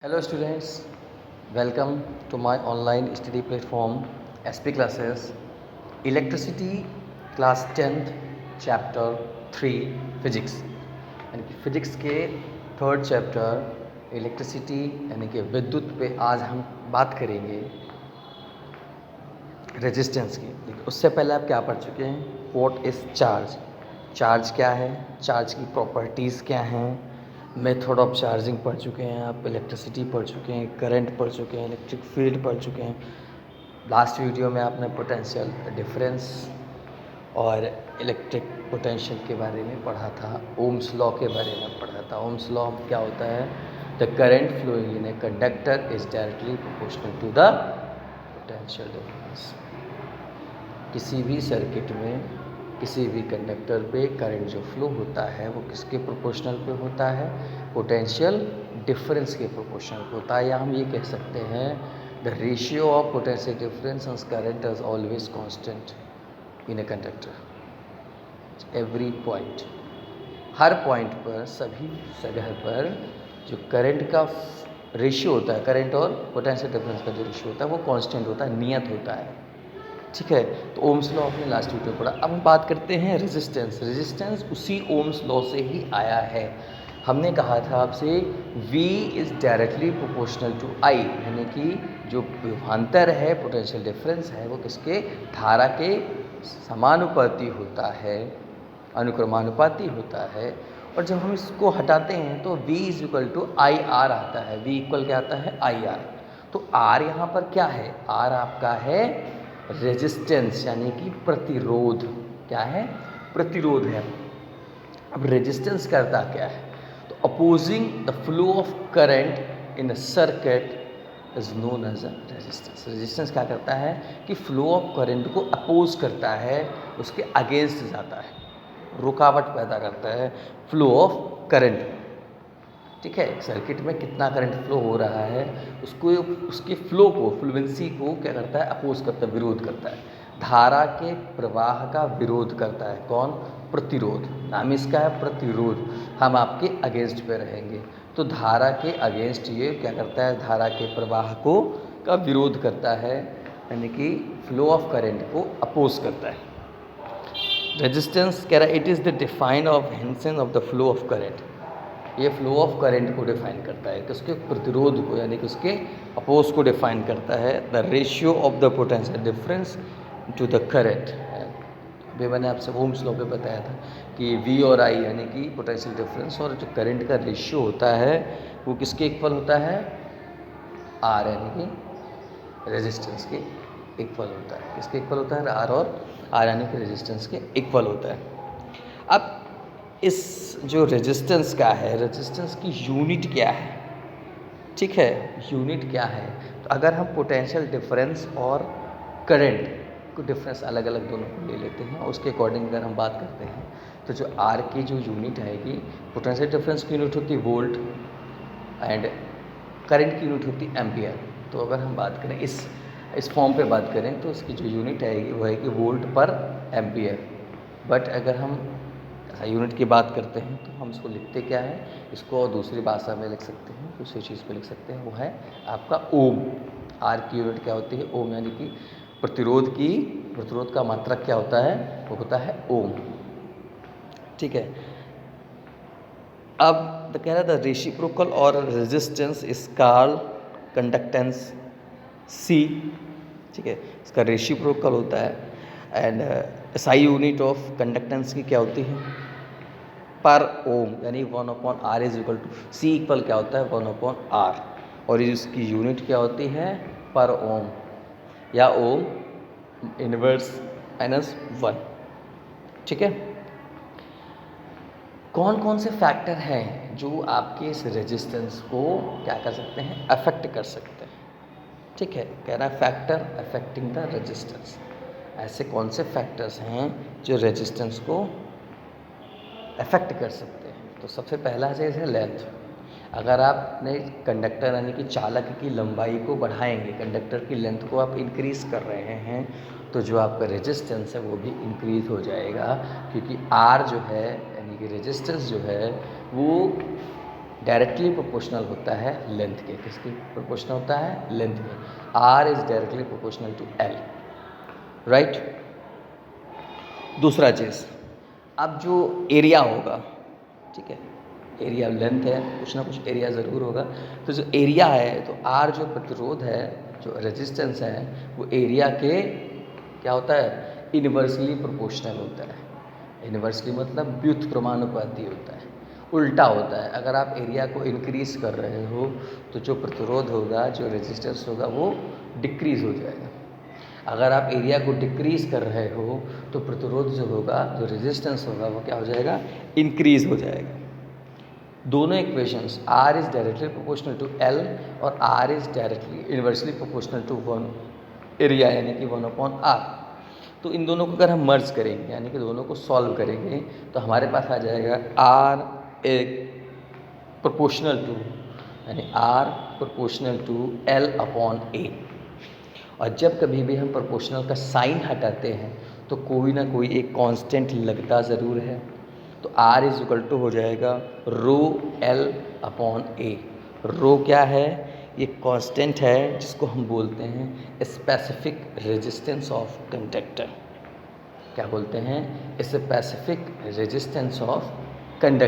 Hello students, welcome to my online study platform SP Classes, Electricity Class 10th Chapter 3 Physics यानी कि physics के third chapter electricity यानी कि विद्युत पे आज हम बात करेंगे रेजिस्टेंस की। लेकिन उससे पहले आप क्या पढ़ चुके हैं? व्हाट इज़ चार्ज, चार्ज क्या है, चार्ज की प्रॉपर्टीज़ क्या हैं, मेथड ऑफ चार्जिंग पढ़ चुके हैं आप, इलेक्ट्रिसिटी पढ़ चुके हैं, करंट पढ़ चुके हैं, इलेक्ट्रिक फील्ड पढ़ चुके हैं। लास्ट वीडियो में आपने पोटेंशियल डिफरेंस और इलेक्ट्रिक पोटेंशियल के बारे में पढ़ा था, ओम्स लॉ के बारे में पढ़ा था। ओम्स लॉ क्या होता है? The current flowing in a conductor is directly proportional to the potential difference. किसी भी सर्किट में किसी भी कंडक्टर पे करंट जो फ्लो होता है वो किसके प्रोपोर्शनल पे होता है? पोटेंशियल डिफरेंस के प्रोपोर्शनल पे होता है। या हम ये कह सकते हैं the ratio of potential difference and current is always constant in a conductor. Every point, her point पर, सभी जगह पर जो करंट का रेशियो होता है, करंट और पोटेंशियल डिफरेंस का जो रेशियो होता है वो कांस्टेंट होता है, नियत होता है। ठीक है, तो ओम्स लॉ आपने लास्ट वीडियो पढ़ा। अब हम बात करते हैं रेजिस्टेंस। रेजिस्टेंस उसी ओम्स लॉ से ही आया है। हमने कहा था आपसे V is directly proportional to I, यानी कि जो विभवांतर है, पोटेंशियल डिफरेंस है, वो किसके? धारा के समानुपाती होता है, अनुक्रमानुपाती होता है। और जब हम इसको हटाते हैं तो V is equal to I R आता है। V इक्वल क्या आता है? I R. तो R यहाँ पर क्या है? R आपका है रेजिस्टेंस, यानी कि प्रतिरोध। क्या है? प्रतिरोध है। अब रेजिस्टेंस करता क्या है? तो opposing the flow of current in a circuit is known as a resistance. Resistance क्या करता है कि फ्लो ऑफ करंट को अपोज करता है, उसके अगेंस्ट जाता है, रुकावट पैदा करता है फ्लो ऑफ करंट। ठीक है, सर्किट में कितना करंट फ्लो हो रहा है उसको, उसके फ्लो को, फ्लुएंसी को क्या करता है? अपोज करता है, विरोध करता है। धारा के प्रवाह का विरोध करता है कौन? प्रतिरोध। नाम इसका है प्रतिरोध। हम आपके अगेंस्ट पे रहेंगे। तो धारा के अगेंस्ट ये क्या करता है? धारा के प्रवाह को का विरोध करता है, यानी कि फ्लो ऑफ करंट को अपोज करता है। रेजिस्टेंस कह रहा है it is the define of Henson of the flow of current. ये फ्लो ऑफ करंट को डिफाइन करता है, किसके? प्रतिरोध को, यानी कि उसके अपोज को डिफाइन करता है। The ratio of the potential difference to the current. अभी मैंने आपसे ओम्स लॉ पे बताया था कि V और I यानी कि पोटेंशियल डिफरेंस और जो करंट का रेशियो होता है वो किसके इक्वल होता है? R यानी कि रेजिस्टेंस के इक्वल होता है। किसके इक्वल होता है? R और R यानी कि रेजिस्टेंस के इक्वल होता है। अब इस जो रेजिस्टेंस का है, रेजिस्टेंस की यूनिट क्या है? ठीक है, यूनिट क्या है? तो अगर हम पोटेंशियल डिफरेंस और करंट को डिफरेंस अलग अलग दोनों को ले लेते हैं और उसके अकॉर्डिंग अगर हम बात करते हैं तो जो R की जो यूनिट आएगी, पोटेंशियल डिफरेंस की यूनिट होती है वोल्ट एंड करंट की यूनिट होती है एम्पियर। तो अगर हम बात करें इस फॉर्म पे बात करें तो इसकी जो यूनिट आएगी वो है कि वोल्ट पर एम्पियर। बट अगर हम यूनिट की बात करते हैं तो हम इसको लिखते क्या है? इसको दूसरी भाषा में लिख सकते हैं, दूसरी चीज़ पे लिख सकते हैं, वो है आपका ओम। आर की यूनिट क्या होती है? ओम, यानी कि प्रतिरोध का मात्रक क्या होता है? वो होता है ओम। ठीक है, अब कह रहा था रेसिप्रोकल और resistance is called conductance C। ठीक है, इसका रेसिप्रोकल होता है and SI unit of conductance की क्या होती है? पर ओम, यानी 1/R is equal to C equal क्या होता है? 1/R। और इसकी यूनिट क्या होती है? पर ओम या ओम इनवर्स -1। ठीक है, कौन कौन से फैक्टर हैं जो आपके इस रेजिस्टेंस को क्या कर सकते हैं? अफेक्ट कर सकते हैं। ठीक है, कह रहा है फैक्टर अफेक्टिंग द रेजिस्टेंस। ऐसे कौन से फैक्टर्स हैं जो रेजिस्टेंस को अफेक्ट कर सकते हैं? तो सबसे पहला चीज़ है लेंथ। अगर आप अपने कंडक्टर यानी कि चालक की लंबाई को बढ़ाएंगे, कंडक्टर की लेंथ को आप इंक्रीज़ कर रहे हैं, तो जो आपका रेजिस्टेंस है वो भी इंक्रीज़ हो जाएगा, क्योंकि R जो है यानी कि रेजिस्टेंस जो है वो डायरेक्टली प्रोपोर्शनल होता है लेंथ के। किसकी प्रोपोर्शनल होता है? लेंथ के। R is directly proportional to L, right. दूसरा चीज़, अब जो एरिया होगा, ठीक है, एरिया लेंथ है, कुछ ना कुछ एरिया ज़रूर होगा। तो जो एरिया है, तो आर जो प्रतिरोध है, जो रेजिस्टेंस है, वो एरिया के क्या होता है? इन्वर्सली प्रोपोर्शनल होता है। इन्वर्सली मतलब व्युत्क्रमानुपाती होता है, उल्टा होता है। अगर आप एरिया को इंक्रीज़ कर रहे हो तो जो प्रतिरोध होगा, जो रेजिस्टेंस होगा, वो डिक्रीज़ हो जाएगा। अगर आप एरिया को डिक्रीज़ कर रहे हो तो प्रतिरोध जो होगा, जो रेजिस्टेंस होगा, वो क्या हो जाएगा? इंक्रीज़ हो जाएगा। दोनों equations R is directly proportional to L और R is directly inversely proportional to 1 area, यानी कि 1/R। तो इन दोनों को अगर हम मर्ज करेंगे, यानी कि दोनों को सॉल्व करेंगे, तो हमारे पास आ जाएगा R एक प्रोपोर्शनल टू, यानी R प्रोपोर्शनल टू L/A। और जब कभी भी हम प्रोपोर्शनल का साइन हटाते हैं तो कोई ना कोई एक कांस्टेंट लगता ज़रूर है। तो R इज इक्वल टू हो जाएगा रो L/A। रो क्या है? ये कांस्टेंट है जिसको हम बोलते हैं स्पेसिफिक रेजिस्टेंस ऑफ कंडक्टर। क्या बोलते हैं? Specific resistance of conductor.